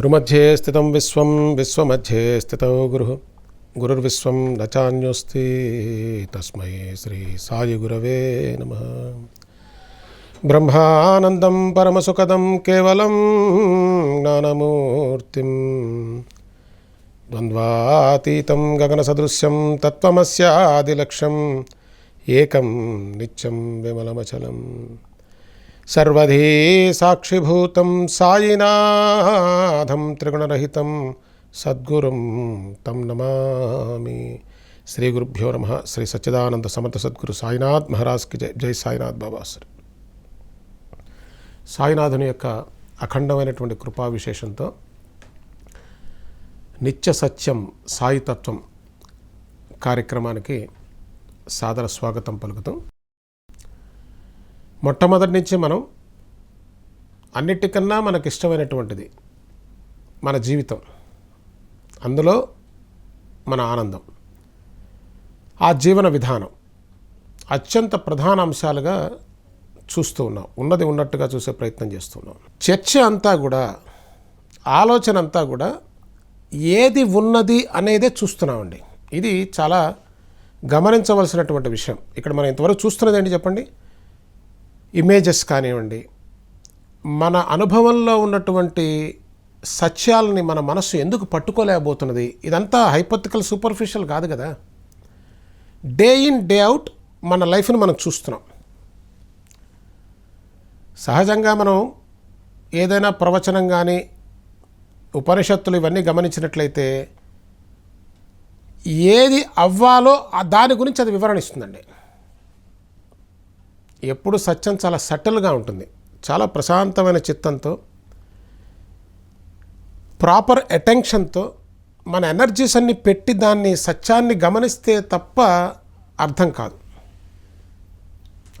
గురుమధ్యే స్థితం విశ్వం విశ్వమధ్యే స్థితో గురుర్విశ్వం న చాన్యోస్తి తస్మై శ్రీ సాయి గురవే నమః. బ్రహ్మానందం పరమసుఖదం కేవలం జ్ఞానమూర్తిం ద్వంద్వాతీతం గగనసదృశ్యం తత్వమస్యాదిలక్ష్యం ఏకం నిత్యం విమలమచలం సర్వధీ సాక్షిభూతం సాయినాథం త్రిగుణరహితం సద్గురుం తం నమామి. శ్రీ గురుభ్యో నమః. శ్రీ సచ్చిదానంద సమర్థ సద్గురు సాయినాథ్ మహారాజ్కి జై. జై సాయినాథ్ బాబా. సాయినాథుని యొక్క అఖండమైనటువంటి కృపా విశేషంతో నిత్య సత్యం సాయితత్వం కార్యక్రమానికి సాదర స్వాగతం పలుకుతాం. మొట్టమొదటి నుంచి మనం అన్నిటికన్నా మనకు ఇష్టమైనటువంటిది మన జీవితం, అందులో మన ఆనందం, ఆ జీవన విధానం అత్యంత ప్రధాన అంశాలుగా చూస్తూ ఉన్నాం. ఉన్నది ఉన్నట్టుగా చూసే ప్రయత్నం చేస్తున్నాం. చర్చ అంతా కూడా, ఆలోచన అంతా కూడా ఏది ఉన్నది అనేదే చూస్తున్నామండి. ఇది చాలా గమనించవలసినటువంటి విషయం. ఇక్కడ మనం ఇంతవరకు చూస్తున్నది ఏంటి చెప్పండి? ఇమేజెస్ కానివ్వండి, మన అనుభవంలో ఉన్నటువంటి సత్యాలని మన మనస్సు ఎందుకు పట్టుకోలేకపోతున్నది, ఇదంతా హైపోథెటికల్ సూపర్ఫిషియల్ కాదు కదా. డే ఇన్ డే అవుట్ మన లైఫ్ని మనం చూస్తున్నాం. సహజంగా మనం ఏదైనా ప్రవచనం కానీ ఉపనిషత్తులు ఇవన్నీ గమనించినట్లయితే ఏది అవ్వాలో దాని గురించి అది వివరణ ఇస్తుందండి. ఎప్పుడు సత్యం చాలా సటిల్గా ఉంటుంది. చాలా ప్రశాంతమైన చిత్తంతో, ప్రాపర్ అటెన్షన్తో మన ఎనర్జీస్ అన్ని పెట్టి దాన్ని సత్యాన్ని గమనిస్తే తప్ప అర్థం కాదు.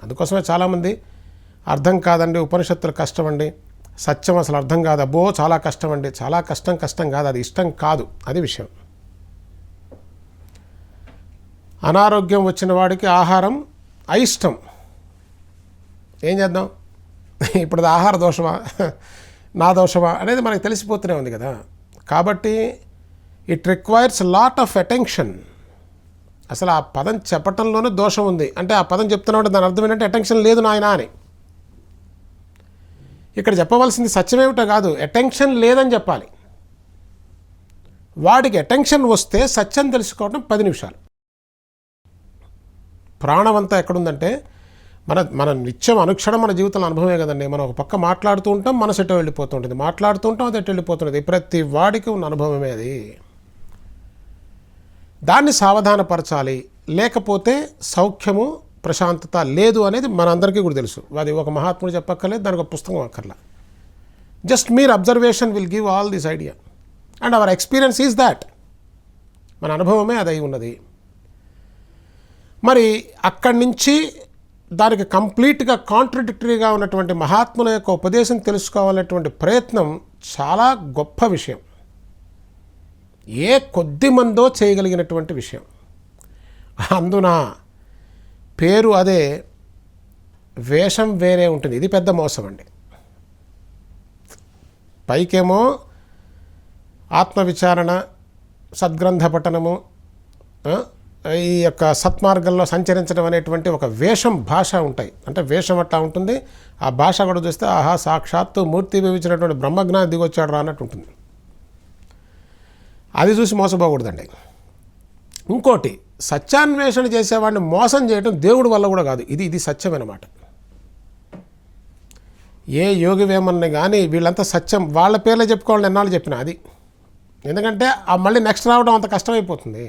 అందుకోసమే చాలామంది అర్థం కాదండి, ఉపనిషత్తులు కష్టం అండి, సత్యం అసలు అర్థం కాదు, అబ్బో చాలా కష్టం అండి. చాలా కష్టం కాదు, అది ఇష్టం కాదు, అది విషయం. అనారోగ్యం వచ్చిన వాడికి ఆహారం అయిష్టం. ఏం చేద్దాం? ఇప్పుడు అది ఆహార దోషమా నా దోషమా అనేది మనకు తెలిసిపోతూనే ఉంది కదా. కాబట్టి it requires lot of attention. అసలు ఆ పదం చెప్పటంలోనే దోషం ఉంది. అంటే ఆ పదం చెప్తున్నామంటే దాని అర్థం ఏంటంటే అటెన్షన్ లేదు నాయన అని. ఇక్కడ చెప్పవలసింది సత్యమేమిటో కాదు, అటెన్షన్ లేదని చెప్పాలి. వాడికి అటెన్షన్ వస్తే సత్యం తెలుసుకోవడం 10 నిమిషాలు. ప్రాణం అంతా ఎక్కడుందంటే మన నిత్యం అనుక్షణం మన జీవితంలో అనుభవమే కదండి. మనం ఒక పక్క మాట్లాడుతూ ఉంటాం, మనసు ఎటో వెళ్ళిపోతూ ఉంటుంది, మాట్లాడుతూ ఉంటాం, అది ఎటు వెళ్ళిపోతుంటుంది. ప్రతి వాడికి ఉన్న అనుభవమే అది. దాన్ని సావధానపరచాలి, లేకపోతే సౌఖ్యము ప్రశాంతత లేదు అనేది మనందరికీ కూడా తెలుసు. అది ఒక మహాత్ముడు చెప్పక్కర్లేదు, దానికి ఒక పుస్తకం అక్కర్లా. Just Mir observation will give all this idea and our experience is that. మన అనుభవమే అది అయి ఉన్నది. మరి అక్కడి నుంచి దానికి కంప్లీట్గా కాంట్రడిక్టరీగా ఉన్నటువంటి మహాత్ముల యొక్క ఉపదేశం తెలుసుకోవాలనేటువంటి ప్రయత్నం చాలా గొప్ప విషయం. ఏ కొద్ది మందో చేయగలిగినటువంటి విషయం. అందున పేరు అదే, వేషం వేరే ఉంటుంది. ఇది పెద్ద మోసం అండి. పైకేమో ఆత్మవిచారణ, సద్గ్రంథ పఠనము, ఈ యొక్క సత్మార్గంలో సంచరించడం అనేటువంటి ఒక వేషం భాష ఉంటాయి. అంటే వేషం అట్లా ఉంటుంది, ఆ భాష కూడా చూస్తే ఆహా సాక్షాత్తు మూర్తి వివించినటువంటి బ్రహ్మజ్ఞాని దిగొచ్చాడు రా అన్నట్టు ఉంటుంది. అది చూసి మోసపోకూడదండి. ఇంకోటి, సత్యాన్వేషణ చేసేవాడిని మోసం చేయడం దేవుడి వల్ల కూడా కాదు. ఇది సత్యం అన్నమాట. ఏ యోగి వేమన్ని కానీ వీళ్ళంతా సత్యం వాళ్ళ పేర్లే చెప్పుకోవాలని ఎన్నాళ్ళు చెప్పినా అది. ఎందుకంటే ఆ మళ్ళీ నెక్స్ట్ రావడం అంత కష్టమైపోతుంది.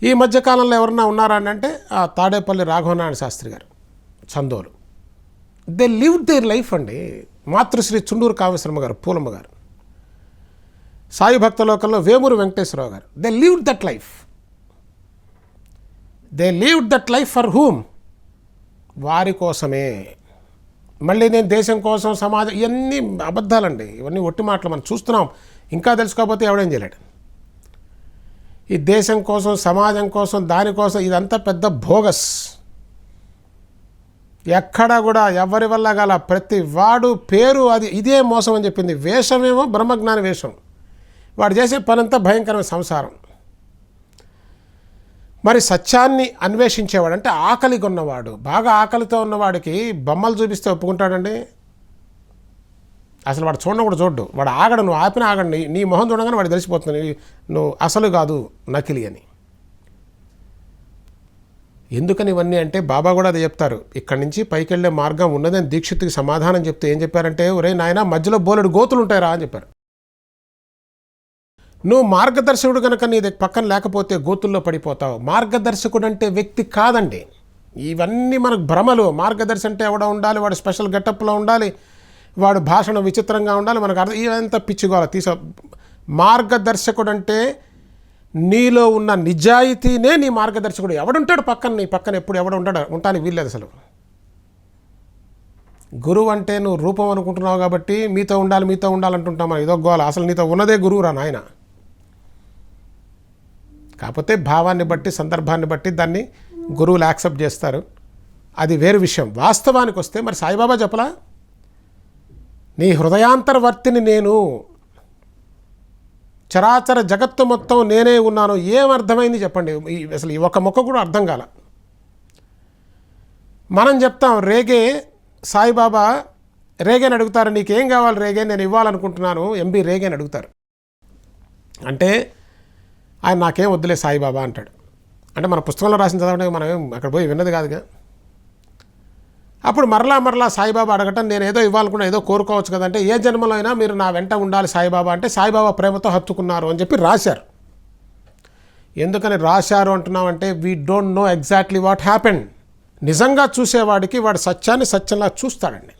ఈ మధ్యకాలంలో ఎవరన్నా ఉన్నారా అంటే ఆ తాడేపల్లి రాఘవనారాయణ శాస్త్రి గారు, Chandolu. They lived their life అండి. మాతృశ్రీ చుండూరు కామేశ్వరమ్మ గారు, పూలమ్మ గారు, సాయి భక్త లోకంలో వేమూరు వెంకటేశ్వరరావు గారు, they lived that life. They lived that life for whom? వారి కోసమే. మళ్ళీ నేను దేశం కోసం, సమాజం, ఇవన్నీ అబద్ధాలండి, ఇవన్నీ ఒట్టి మాటలు మనం చూస్తున్నాం. ఇంకా తెలుసుకోకపోతే ఎవడేం చేయలేడు. ఈ దేశం కోసం, సమాజం కోసం, దానికోసం ఇదంతా పెద్ద బోగస్. ఎక్కడా కూడా ఎవరి వల్ల గల ప్రతి వాడు పేరు అది ఇదే మోసం అని చెప్పింది. వేషమేమో బ్రహ్మజ్ఞాని వేషం, వాడు చేసే పనంతా భయంకరమైన సంసారం. మరి సత్యాన్ని అన్వేషించేవాడు అంటే ఆకలిగా ఉన్నవాడు, బాగా ఆకలితో ఉన్నవాడికి బొమ్మలు చూపిస్తే ఒప్పుకుంటాడండి? అసలు వాడు చూడడం కూడా చూడ్డు, వాడు ఆగడు. నువ్వు ఆపిన ఆగండి, నీ మొహం చూడగానే వాడు తెలిసిపోతుంది నువ్వు అసలు కాదు, నకిలీ అని. ఎందుకని ఇవన్నీ అంటే బాబా కూడా అది చెప్తారు, ఇక్కడి నుంచి పైకి వెళ్ళే మార్గం ఉన్నదని దీక్షిత్కి సమాధానం చెప్తే ఏం చెప్పారంటే, ఒరే నాయన మధ్యలో బోలెడు గోతులు ఉంటాయిరా అని చెప్పారు. నువ్వు మార్గదర్శకుడు కనుక నీ పక్కన లేకపోతే గోతుల్లో పడిపోతావు. మార్గదర్శకుడు అంటే వ్యక్తి కాదండి, ఇవన్నీ మనకు భ్రమలు. మార్గదర్శి అంటే ఎవడో ఉండాలి, వాడు స్పెషల్ గెటప్లో ఉండాలి, వాడు భాషణ విచిత్రంగా ఉండాలి, మనకు అర్థం ఇవంతా పిచ్చిగోల. మార్గదర్శకుడు అంటే నీలో ఉన్న నిజాయితీనే నీ మార్గదర్శకుడు. ఎవడుంటాడు పక్కన, నీ పక్కన ఎప్పుడు ఎవడు ఉంటానికి వీల్లేదు అసలు. గురువు అంటే నువ్వు రూపం అనుకుంటున్నావు కాబట్టి మీతో ఉండాలంటుంటాం మనం, ఇదో గోల. అసలు నీతో ఉన్నదే గురువురా నాయన. కాకపోతే భావాన్ని బట్టి సందర్భాన్ని బట్టి దాన్ని గురువులు యాక్సెప్ట్ చేస్తారు, అది వేరు విషయం. వాస్తవానికి వస్తే మరి సాయిబాబా చెప్పలా, నీ హృదయాంతర్వర్తిని నేను, చరాచర జగత్తు మొత్తం నేనే ఉన్నాను. ఏమర్థమైంది చెప్పండి? అసలు ఈ ఒక మొక్క కూడా అర్థం కాల. మనం చెప్తాం రేగే, సాయిబాబా రేగేని అడుగుతారు, నీకేం కావాలి రేగే, నేను ఇవ్వాలనుకుంటున్నాను ఎంబీ రేగే అని అడుగుతారు. అంటే ఆయన నాకేం వద్దులే సాయిబాబా అంటాడు. అంటే మన పుస్తకంలో రాసిన చదవడం మనం అక్కడ పోయి విన్నది కాదుగా. అప్పుడు మరలా సాయిబాబా అడగటం, నేను ఏదో ఇవ్వాలనుకున్నా, ఏదో కోరుకోవచ్చు కదంటే, ఏ జన్మలో అయినా మీరు నా వెంట ఉండాలి సాయిబాబా అంటే సాయిబాబా ప్రేమతో హత్తుకున్నారు అని చెప్పి రాశారు. ఎందుకని రాశారు అంటున్నామంటే, we don't know exactly what happened. నిజంగా చూసేవాడికి వాడు సత్యాన్ని సత్యంలా చూస్తాడండి.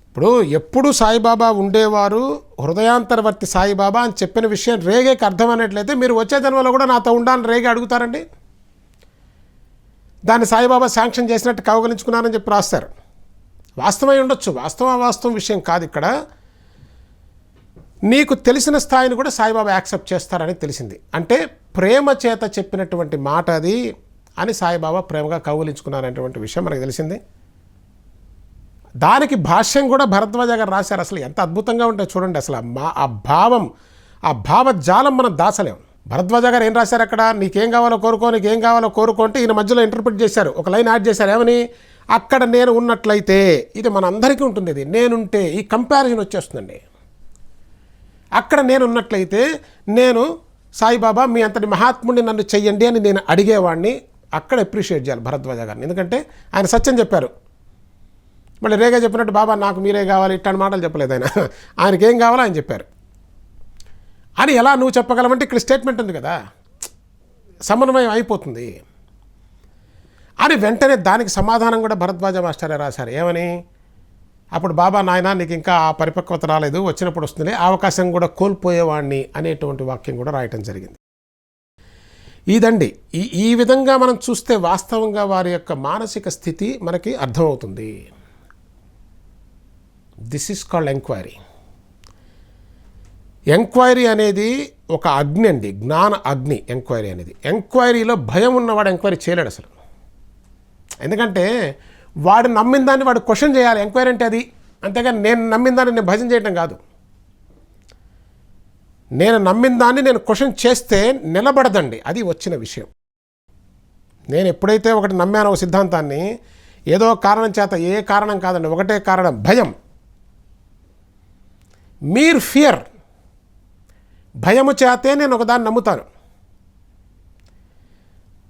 ఇప్పుడు ఎప్పుడు సాయిబాబా ఉండేవారు, హృదయాంతర్వర్తి సాయిబాబా అని చెప్పిన విషయం రేగేకి అర్థమైనట్లయితే, మీరు వచ్చే జన్మలో కూడా నాతో ఉండాలని రేగే అడుగుతారండి. దాన్ని సాయిబాబా శాంక్షన్ చేసినట్టు కవగలించుకున్నారని చెప్పి రాస్తారు. వాస్తవమై ఉండొచ్చు, వాస్తవం విషయం కాదు ఇక్కడ. నీకు తెలిసిన స్థాయిని కూడా సాయిబాబా యాక్సెప్ట్ చేస్తారని తెలిసింది. అంటే ప్రేమ చేత చెప్పినటువంటి మాట అది అని సాయిబాబా ప్రేమగా కౌగిలించుకున్నారనేటువంటి విషయం మనకు తెలిసింది. దానికి భాష్యం కూడా భరద్వాజ గారు రాశారు. అసలు ఎంత అద్భుతంగా ఉంటుంది చూడండి. అసలు ఆ భావజాలం మనం దాచలేం. భరద్వాజ గారు ఏం రాశారు అక్కడ, నీకేం కావాలో కోరుకో అంటే ఈయన మధ్యలో ఇంటర్ప్రిట్ చేశారు, ఒక లైన్ యాడ్ చేశారు. ఏమని, అక్కడ నేను ఉన్నట్లయితే, ఇది మన అందరికీ ఉంటుంది, ఇది నేనుంటే ఈ కంపారిజన్ వచ్చేస్తుందండి. అక్కడ నేను ఉన్నట్లయితే నేను సాయిబాబా మీ అంతటి మహాత్ముడిని నన్ను చెయ్యండి అని నేను అడిగేవాడిని. అక్కడ అప్రిషియేట్ చేయాలి భరద్వాజ గారిని, ఎందుకంటే ఆయన సత్యం చెప్పారు. మళ్ళీ రేగా చెప్పినట్టు బాబా నాకు మీరే కావాలి ఇట్లాంటి మాటలు చెప్పలేదు ఆయన. ఆయనకి ఏం కావాలో ఆయన చెప్పారు అని ఎలా నువ్వు చెప్పగలవంటే ఇక్కడ స్టేట్మెంట్ ఉంది కదా, సమన్వయం అయిపోతుంది అని వెంటనే దానికి సమాధానం కూడా భరద్వాజ మాస్టరే రాశారు. ఏమని, అప్పుడు బాబా నాయన నీకు ఇంకా ఆ పరిపక్వత రాలేదు, వచ్చినప్పుడు వస్తుంది, అవకాశం కూడా కోల్పోయేవాడిని అనేటువంటి వాక్యం కూడా రాయటం జరిగింది. ఇదండి ఈ విధంగా మనం చూస్తే వాస్తవంగా వారి యొక్క మానసిక స్థితి మనకి అర్థమవుతుంది. This is called enquiry. Enquiry అనేది ఒక అగ్ని అండి, జ్ఞాన అగ్ని ఎంక్వైరీ అనేది. ఎంక్వైరీలో భయం ఉన్నవాడు ఎంక్వైరీ చేయలేడు అసలు. ఎందుకంటే వాడు నమ్మిన దాన్ని వాడు క్వశ్చన్ చేయాలి. ఎంక్వైరీ అంటే అది, అంతేగాని నేను నమ్మిన దాన్ని నేను భజన చేయటం కాదు. నేను నమ్మిన దాన్ని నేను క్వశ్చన్ చేస్తే నిలబడదండి, అది వచ్చిన విషయం. నేను ఎప్పుడైతే ఒకటి నమ్మానో ఒక సిద్ధాంతాన్ని, ఏదో కారణం చేత, ఏ కారణం కాదండి, ఒకటే కారణం, భయం. మీరు ఫియర్, భయము చేతే నేను ఒకదాన్ని నమ్ముతాను.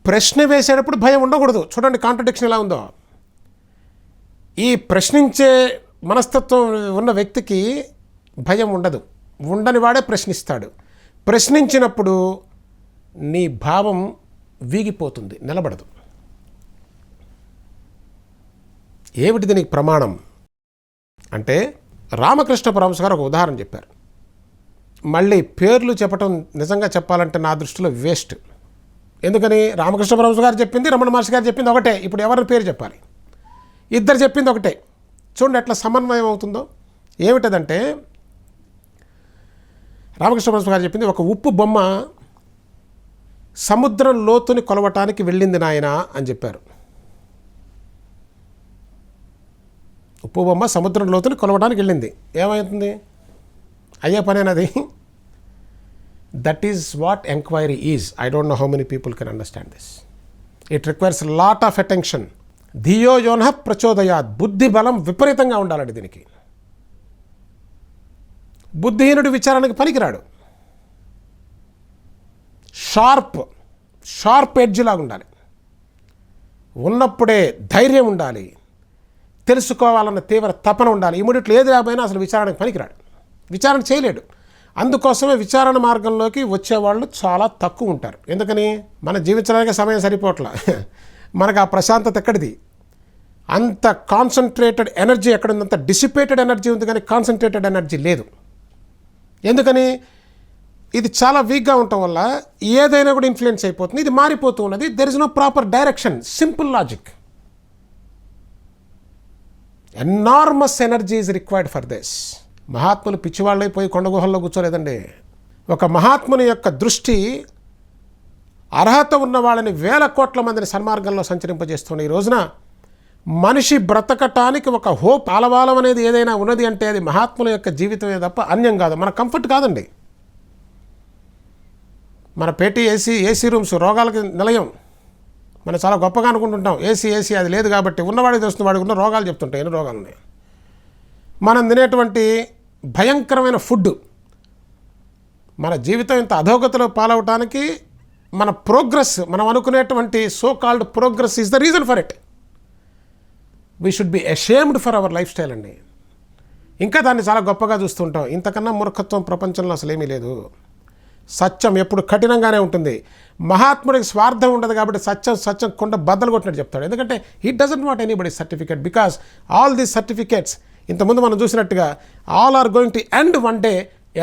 ప్రశ్న వేసేటప్పుడు భయం ఉండకూడదు. చూడండి కాంట్రడిక్షన్ ఎలా ఉందో. ఈ ప్రశ్నించే మనస్తత్వం ఉన్న వ్యక్తికి భయం ఉండదు, ఉండని వాడే ప్రశ్నిస్తాడు. ప్రశ్నించినప్పుడు నీ భావం వీగిపోతుంది, నిలబడదు. ఏమిటి దీనికి ప్రమాణం అంటే, రామకృష్ణ పరమహంస గారు ఒక ఉదాహరణ చెప్పారు. మళ్ళీ పేర్లు చెప్పటం నిజంగా చెప్పాలంటే నా దృష్టిలో వేస్ట్. ఎందుకని, రామకృష్ణ పరమహంస గారు చెప్పింది, రమణ మహర్షి గారు చెప్పింది ఒకటే. ఇప్పుడు ఎవరి పేరు చెప్పాలి? ఇద్దరు చెప్పింది ఒకటే. చూడండి ఎట్లా సమన్వయం అవుతుందో. ఏమిటదంటే, రామకృష్ణ పరమహంస గారు చెప్పింది, ఒక ఉప్పు బొమ్మ సముద్రం లోతుని కొలవటానికి వెళ్ళింది నాయన అని చెప్పారు. ఉప్పు బొమ్మ సముద్రం లోతుని కొలవడానికి వెళ్ళింది, ఏమవుతుంది? అయ్యే పనేనది. That is what enquiry is. I don't know how many people can understand this. It requires lot of attention. ధియో యోనః ప్రచోదయాత్. బుద్ధి బలం విపరీతంగా ఉండాలండి దీనికి. బుద్ధిహీనుడు విచారానికి పనికిరాడు. షార్ప్ ఎడ్జ్ లాగా ఉండాలి. ఉన్నప్పుడే ధైర్యం ఉండాలి, తెలుసుకోవాలన్న తీవ్ర తపన ఉండాలి. ఇమ్మీడియట్లో ఏది రాబోయినా అసలు విచారణకు పనికిరాడు, విచారణ చేయలేడు. అందుకోసమే విచారణ మార్గంలోకి వచ్చేవాళ్ళు చాలా తక్కువ ఉంటారు. ఎందుకని? మన జీవించడానికి సమయం సరిపోవట్లా, మనకు ఆ ప్రశాంతత ఎక్కడిది? అంత కాన్సన్ట్రేటెడ్ ఎనర్జీ ఎక్కడుంది? అంత డిసిపేటెడ్ ఎనర్జీ ఉంది, కానీ కాన్సన్ట్రేటెడ్ ఎనర్జీ లేదు. ఎందుకని? ఇది చాలా వీక్గా ఉండటం వల్ల ఏదైనా కూడా ఇన్ఫ్లుయెన్స్ అయిపోతుంది, ఇది మారిపోతూ ఉన్నది. There is no proper direction. Simple logic. Enormous energy is required for this. మహాత్ములు పిచ్చివాళ్ళు అయిపోయి కొండ గుహల్లో కూర్చోలేదండి. ఒక మహాత్ముని యొక్క దృష్టి అర్హత ఉన్న వాళ్ళని 1000 కోట్ల మందిని సన్మార్గంలో సంచరింపజేస్తున్న ఈ రోజున మనిషి బ్రతకటానికి ఒక హోప్, ఆలవాలం అనేది ఏదైనా ఉన్నది అంటే అది మహాత్ముల యొక్క జీవితమే తప్ప అన్యం కాదు. మన కంఫర్ట్ కాదండి. మన పేటీ ఏసీ రూమ్స్ రోగాలకి నిలయం. మనం చాలా గొప్పగా అనుకుంటుంటాం. ఏసీ అది లేదు కాబట్టి ఉన్నవాడికి తెలుస్తుంది, వాడికి ఉన్న రోగాలు చెప్తుంటాయి, ఎన్ని రోగాలు ఉన్నాయి. మనం తినేటువంటి భయంకరమైన ఫుడ్ మన జీవితం ఇంత అధోగతిలో పాలవటానికి మన ప్రోగ్రెస్, మనం అనుకునేటువంటి so called progress is the reason for it. We should be ashamed for our life style అండి. ఇంకా దాన్ని చాలా గొప్పగా చూస్తుంటాం. ఇంతకన్నా మూర్ఖత్వం ప్రపంచంలో అసలు ఏమీ లేదు. సత్యం ఎప్పుడు కఠినంగానే ఉంటుంది. మహాత్ముడికి స్వార్థం ఉండదు కాబట్టి సత్యం కొండ బద్దలు కొట్టినట్టు చెప్తాడు. ఎందుకంటే he doesn't want anybody certificate, because all these certificates ఇంతకుముందు మనం చూసినట్టుగా all are going to end one day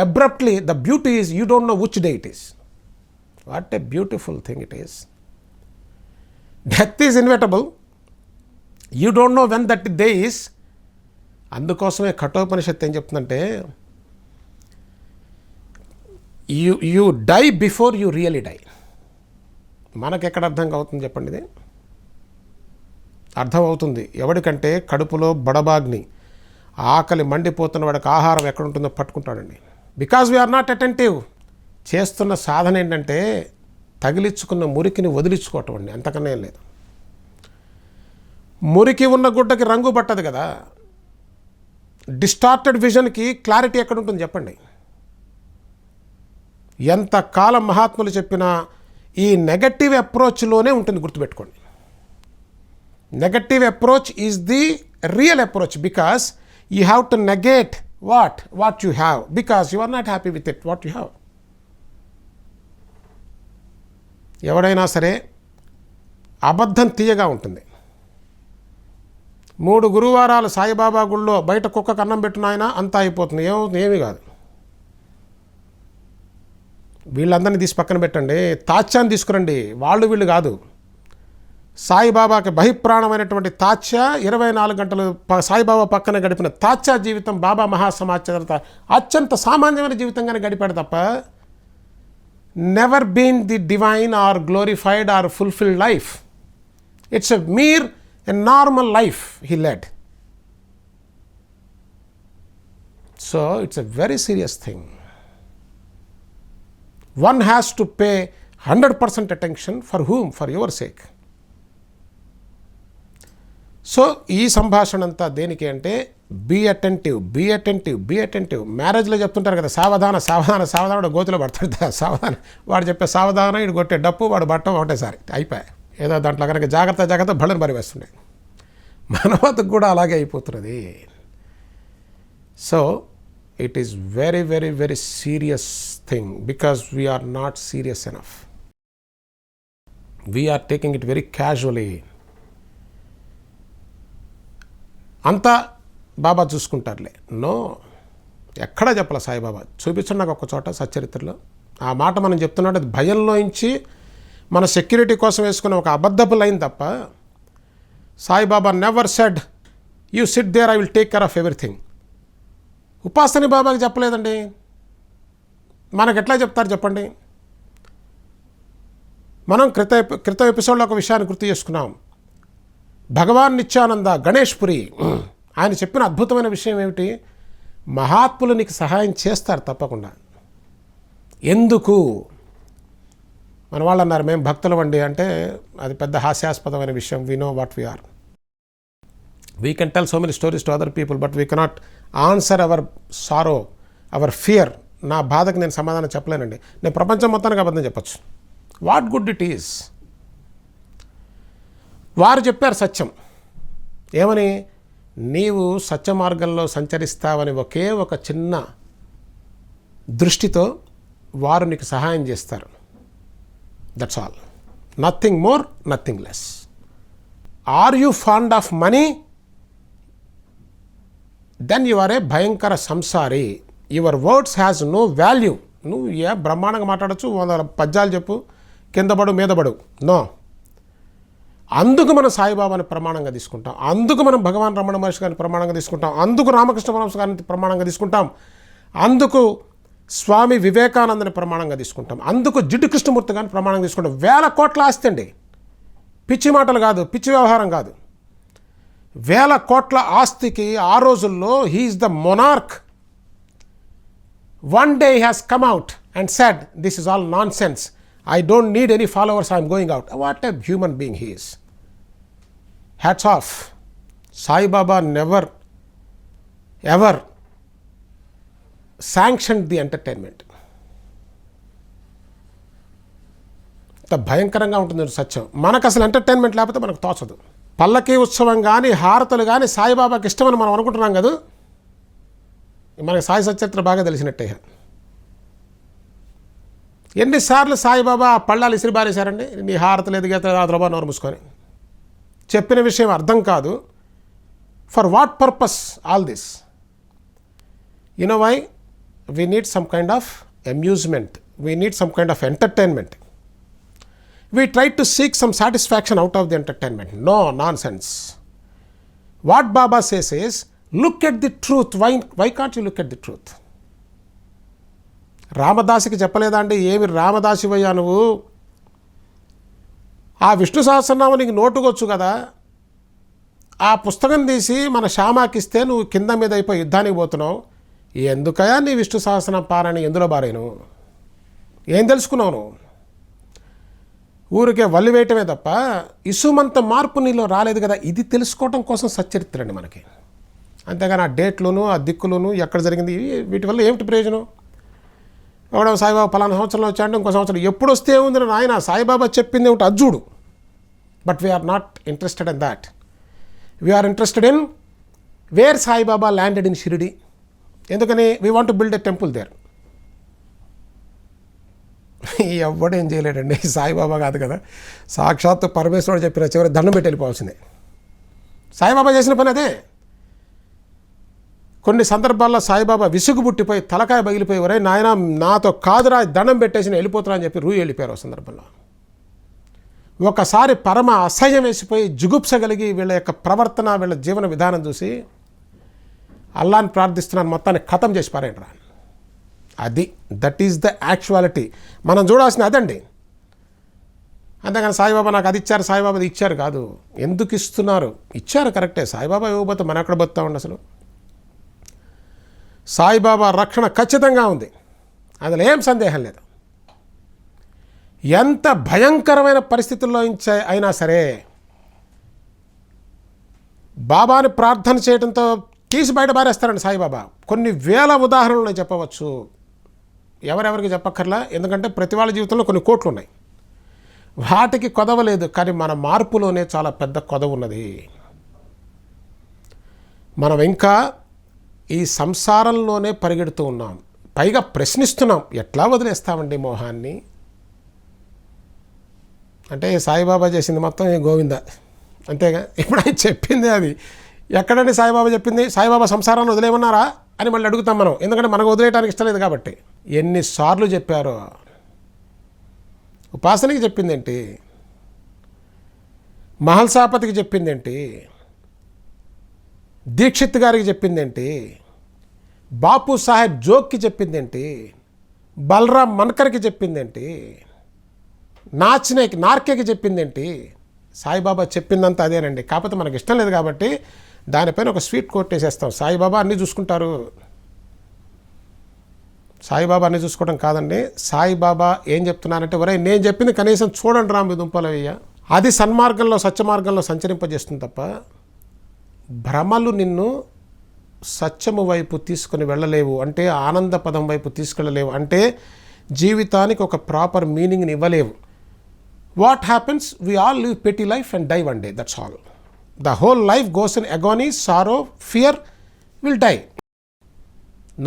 abruptly. The beauty is you don't know which day it is. What a beautiful thing it is. Death is inevitable, you don't know when that day is. అందుకోసమే కఠోపనిషత్తు ఏం చెప్తుందంటే you die before you really die. మనకెక్కడ అర్థం అవుతుంది చెప్పండి? ఇది అర్థం అవుతుంది ఎవడికంటే కడుపులో బడబాగ్ని, ఆకలి మండిపోతున్న వాడికి ఆహారం ఎక్కడుంటుందో పట్టుకుంటాడండి. Because we are not attentive. చేస్తున్న సాధన ఏంటంటే తగిలించుకున్న మురికిని వదిలించుకోవటం అండి, అంతకన్నా ఏం లేదు. మురికి ఉన్న గుడ్డకి రంగు పట్టదు కదా. డిస్టార్టెడ్ విజన్కి క్లారిటీ ఎక్కడుంటుంది చెప్పండి? ఎంతకాలం మహాత్ములు చెప్పినా ఈ నెగటివ్ అప్రోచ్లోనే ఉంటుంది, గుర్తుపెట్టుకోండి. Negative approach is the real approach, because you have to negate what you have, because you are not happy with it what you have. ఎవడైనా సరే అబద్ధం తీయగా ఉంటుంది. 3 గురువారాలు సాయిబాబా గుళ్ళో బయట కుక్కకు అన్నం పెట్టిన ఆయన అంతా అయిపోతుంది, ఏమవుతుంది? ఏమీ కాదు. వీళ్ళందరినీ తీసి పక్కన పెట్టండి, తాత్యాన్ని తీసుకురండి, వాళ్ళు వీళ్ళు కాదు. సాయిబాబాకి బహిప్రాణమైనటువంటి తాత్య 24 గంటలు సాయిబాబా పక్కన గడిపిన తాత్య జీవితం బాబా మహాసమాచారత అత్యంత సామాన్యమైన జీవితంగానే గడిపాడు తప్ప never been the divine or glorified or fulfilled life. It's a normal life he led. So it's a very serious thing. One has to pay 100% attention. For whom? For your sake. So ఈ సంభాషణ అంతా దేనికి అంటే be attentive. మ్యారేజ్లో చెప్తుంటారు కదా, సావధాన గోతులో పడతాడు. సావధాన వాడు చెప్పే సావధానం, ఇటు కొట్టే డప్పు, వాడు బట్టం ఒకటేసారి అయిపోయాయి. ఏదో దాంట్లో కనుక జాగ్రత్త బళ్ళని పరివేస్తుండే. మన వద్దకు కూడా అలాగే అయిపోతున్నది. So it is very, very, very serious thing because we are not serious enough. We are taking it very casually. అంతా బాబా చూసుకుంటారులే. నో, ఎక్కడా చెప్పాల సాయిబాబా. చూపించండి నాకు ఒక చోట సచ్చరిత్రలో. ఆ మాట మనం చెప్తున్నాడు, అది భయంలోంచి మన సెక్యూరిటీ కోసం వేసుకునే ఒక అబద్ధపు లైన్ తప్ప Saibaba never said you sit there, I will take care of everything. Upasani బాబాకి చెప్పలేదండి. మనకు ఎట్లా చెప్తారు చెప్పండి? మనం క్రితం ఎపిసోడ్లో ఒక విషయాన్ని గుర్తు చేసుకున్నాం. భగవాన్ నిత్యానంద గణేష్ పురి ఆయన చెప్పిన అద్భుతమైన విషయం ఏమిటి? మహాత్ములు నీకు సహాయం చేస్తారు తప్పకుండా. ఎందుకు? మన వాళ్ళు అన్నారు మేము భక్తులం అండి అంటే అది పెద్ద హాస్యాస్పదమైన విషయం. We know what we are. We can tell so many stories to other people but we cannot answer our sorrow, our fear. నా బాధకు నేను సమాధానం చెప్పలేనండి. నేను ప్రపంచం మొత్తానికి అబద్ధం చెప్పచ్చు. What good it is? వారు చెప్పారు సత్యం. ఏమని? నీవు సత్య మార్గంలో సంచరిస్తావని ఒకే ఒక చిన్న దృష్టితో వారు నీకు సహాయం చేస్తారు. That's all. Nothing more, nothing less. Are you fond of money? Then you are a భయంకర సంసారి. Your words has no value. నువ్వు బ్రహ్మాండంగా మాట్లాడచ్చు, 100 పద్యాలు చెప్పు, కింద పడు మీద పడు. నో. అందుకు మనం సాయిబాబాని ప్రమాణంగా తీసుకుంటాం. అందుకు మనం భగవాన్ రమణ మహర్షి గారిని ప్రమాణంగా తీసుకుంటాం. అందుకు రామకృష్ణ పరమహంస గారిని ప్రమాణంగా తీసుకుంటాం. అందుకు స్వామి వివేకానందని ప్రమాణంగా తీసుకుంటాం. అందుకు జిడ్డు కృష్ణమూర్తి గారిని ప్రమాణంగా తీసుకుంటాం. 1000 కోట్ల ఆస్తి అండి. పిచ్చి మాటలు కాదు, పిచ్చి వ్యవహారం కాదు. 1000 కోట్ల ఆస్తికి ఆ రోజుల్లో he is the monarch. One day he has come out and said, this is all nonsense. I don't need any followers, I am going out. What a human being he is. Hats off. Sai Baba never ever sanctioned the entertainment. ఇంత భయంకరంగా ఉంటుంది సత్యం. మనకు అసలు entertainment లేకపోతే మనకు తోచదు. పల్లకీ ఉత్సవం కానీ హారతులు కానీ సాయిబాబాకి ఇష్టమని మనం అనుకుంటున్నాం కదా. మనకి సాయి సచరిత్ర బాగా తెలిసినట్టే. ఎన్నిసార్లు సాయిబాబా పళ్ళాలు ఇసిరి బారేశారండి. నీ హారతలు ఎదిగేత ద్రబా నోరు మూసుకొని. చెప్పిన విషయం అర్థం కాదు. For what purpose all this? You know why? We need some kind of amusement. We need some kind of entertainment. We try to seek some satisfaction out of the entertainment. No, nonsense. What Baba says is, look at the truth. Why can't you look at the truth? రామదాసికి చెప్పలేదా అండి? ఏమి రామదాసివయ్యా నువ్వు? ఆ విష్ణు సహస్రనామం నీకు నోటుకొచ్చు కదా. ఆ పుస్తకం తీసి మన శ్యామాకిస్తే నువ్వు కింద మీద అయిపోయి యుద్ధానికి పోతున్నావు. ఎందుకయా నీ విష్ణు సహస్రనామం పారాయణ ఎందులో బారేను? ఏం తెలుసుకున్నావు నువ్వు? ఊరికే వల్లి వేయటమే తప్ప ఇసుమంత మార్పు నీలో రాలేదు కదా. ఇది తెలుసుకోవటం కోసం సచ్చరిత్ర అండి మనకి. అంతేగాని ఆ డేట్లోను ఆ దిక్కులోను ఎక్కడ జరిగింది వీటి వల్ల ఏమిటి ప్రయోజనం? ఎవడో సాయిబాబా పలానా సంవత్సరంలో వచ్చాడు, ఇంకో సంవత్సరం ఎప్పుడు వస్తే ఏముంది నాయన, సాయిబాబా చెప్పింది ఏమిటి అజ్జుడు. But we are not interested in that. We are interested in where Saibaba landed in Shirdi. ఎందుకని? We want to build a temple there. ఎవడేం చేయలేడండి. సాయిబాబా కాదు కదా, సాక్షాత్తు పరమేశ్వరుడు చెప్పిన చివరి దండం పెట్టి వెళ్ళిపోవాల్సిందే. సాయిబాబా చేసిన పని అదే. కొన్ని సందర్భాల్లో సాయిబాబా విసుగు పుట్టిపోయి తలకాయ పగిలిపోయి, ఒరే నాయన నాతో కాదురా దండం పెట్టేసి నేను వెళ్ళిపోతున్నా అని చెప్పి వెళ్ళిపోయారు. ఆ సందర్భంలో ఒకసారి పరమ అసహ్యం వేసిపోయి జుగుప్స కలిగి వీళ్ళ యొక్క ప్రవర్తన, వీళ్ళ జీవన విధానం చూసి అల్లాని ప్రార్థిస్తున్నాను, మొత్తాన్ని ఖతం చేసి పారేయండి రా. అది దట్ ఈజ్ ద యాక్చువాలిటీ. మనం చూడాల్సిన అదండి. అంతేగాని సాయిబాబా నాకు అది ఇచ్చారు, సాయిబాబాది ఇచ్చారు కాదు. ఎందుకు ఇస్తున్నారు? ఇచ్చారు కరెక్టే. సాయిబాబా ఇవ్వకపోతే మనం ఎక్కడ బతుకుతామండి అసలు? సాయిబాబా రక్షణ ఖచ్చితంగా ఉంది, అందులో ఏం సందేహం లేదు. ఎంత భయంకరమైన పరిస్థితుల్లో అయినా సరే బాబాని ప్రార్థన చేయడంతో తీసి బయట పారేస్తారండి సాయిబాబా. కొన్ని వేల ఉదాహరణలు చెప్పవచ్చు. ఎవరెవరికి చెప్పక్కర్లా, ఎందుకంటే ప్రతి వాళ్ళ జీవితంలో కొన్ని కోట్లు ఉన్నాయి. వాటికి కొదవ లేదు. కానీ మన మార్పులోనే చాలా పెద్ద కొదవ ఉన్నది. మనం ఇంకా ఈ సంసారంలోనే పరిగెడుతూ ఉన్నాం. పైగా ప్రశ్నిస్తున్నాం, ఎట్లా వదిలేస్తామండి మోహాన్ని? అంటే సాయిబాబా చేసింది మొత్తం గోవింద అంతేగా. ఇప్పుడు ఆయన చెప్పింది అది ఎక్కడండి సాయిబాబా చెప్పింది? సాయిబాబా సంసారాన్ని వదిలేమన్నారా అని మళ్ళీ అడుగుతాం మనం, ఎందుకంటే మనకు వదిలేయడానికి ఇష్టం లేదు కాబట్టి. ఎన్నిసార్లు చెప్పారో. ఉపాసనకి చెప్పిందేంటి? మహల్సాపతికి చెప్పిందేంటి? దీక్షిత్ గారికి చెప్పిందేంటి? బాపు సాహెబ్ జోక్కి చెప్పిందేంటి? బలరాం మన్కర్కి చెప్పిందేంటి? నార్కేకి చెప్పిందేంటి? సాయిబాబా చెప్పిందంతా అదేనండి. కాకపోతే మనకు ఇష్టం లేదు కాబట్టి దానిపైన ఒక స్వీట్ కోట్ వేసేస్తాం, సాయిబాబా అన్నీ చూసుకుంటారు. సాయిబాబా అన్నీ చూసుకోవడం కాదండి. సాయిబాబా ఏం చెప్తున్నారంటే, ఒరే నేను చెప్పింది కనీసం చూడండి రా మీ దుంపలయ్య. అది సన్మార్గంలో సత్యమార్గంలో సంచరింపజేస్తుంది తప్ప భ్రమలు నిన్ను సత్యము వైపు తీసుకుని వెళ్ళలేవు, అంటే ఆనంద పదం వైపు తీసుకెళ్ళలేవు, అంటే జీవితానికి ఒక ప్రాపర్ మీనింగ్ని ఇవ్వలేవు. What happens, we all live petty life and die one day, that's all. The whole life goes in agony, sorrow, fear, will die.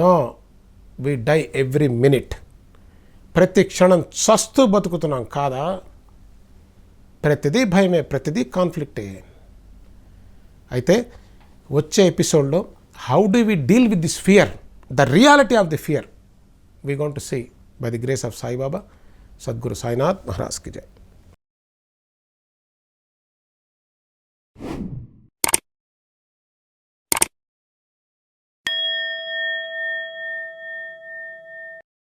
No, we die every minute. ప్రతి క్షణం చస్తూ బతుకుతున్నాం కాదా? ప్రతిదీ భయమే, ప్రతిదీ కాన్ఫ్లిక్టే. అయితే వచ్చే ఎపిసోడ్లో how do we deal with this fear, the reality of the fear, we going to see by the grace of Saibaba. Sadguru Sainath Maharaj కి జై.